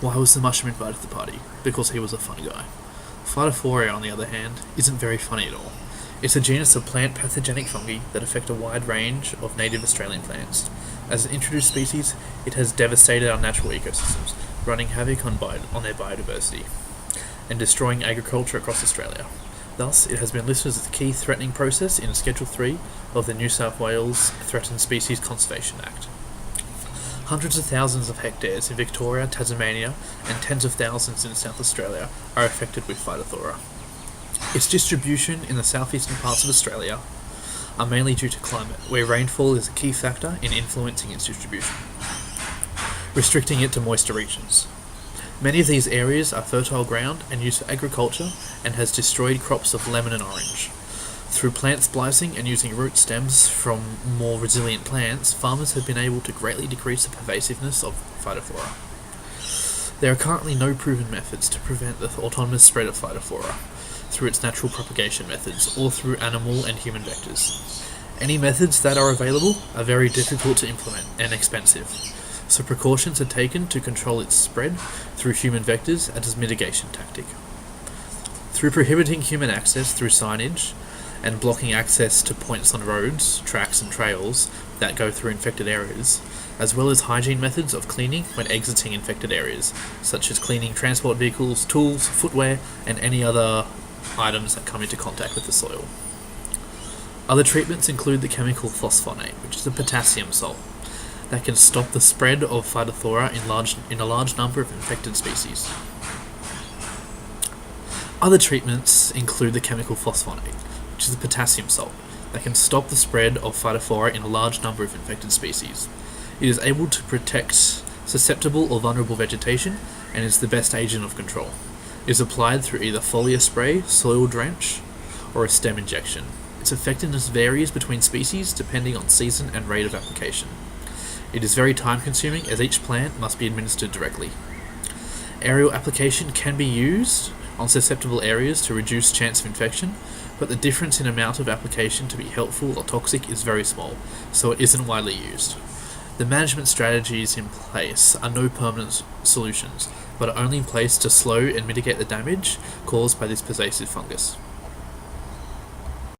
Why was the mushroom invited to the party? Because he was a funny guy. Phytophthora, on the other hand, isn't very funny at all. It's a genus of plant pathogenic fungi that affect a wide range of native Australian plants. As an introduced species, it has devastated our natural ecosystems, running havoc on their biodiversity, and destroying agriculture across Australia. Thus, it has been listed as a key threatening process in Schedule 3 of the New South Wales Threatened Species Conservation Act. Hundreds of thousands of hectares in Victoria, Tasmania, and tens of thousands in South Australia are affected with Phytophthora. Its distribution in the southeastern parts of Australia are mainly due to climate, where rainfall is a key factor in influencing its distribution, restricting it to moister regions. Many of these areas are fertile ground and used for agriculture and has destroyed crops of lemon and orange. Through plant splicing and using root stems from more resilient plants, farmers have been able to greatly decrease the pervasiveness of Phytophthora. There are currently no proven methods to prevent the autonomous spread of Phytophthora through its natural propagation methods or through animal and human vectors. Any methods that are available are very difficult to implement and expensive, so precautions are taken to control its spread through human vectors as a mitigation tactic. Through prohibiting human access through signage and blocking access to points on roads, tracks and trails that go through infected areas, as well as hygiene methods of cleaning when exiting infected areas, such as cleaning transport vehicles, tools, footwear, and any other items that come into contact with the soil. Other treatments include the chemical phosphonate, which is a potassium salt that can stop the spread of Phytophthora in a large number of infected species. Other treatments include the chemical phosphonate, which is a potassium salt that can stop the spread of Phytophthora in a large number of infected species. It is able to protect susceptible or vulnerable vegetation and is the best agent of control. It is applied through either foliar spray, soil drench, or a stem injection. Its effectiveness varies between species depending on season and rate of application. It is very time consuming as each plant must be administered directly. Aerial application can be used on susceptible areas to reduce chance of infection, but the difference in amount of application to be helpful or toxic is very small, so it isn't widely used. The management strategies in place are no permanent solutions, but are only in place to slow and mitigate the damage caused by this pervasive fungus.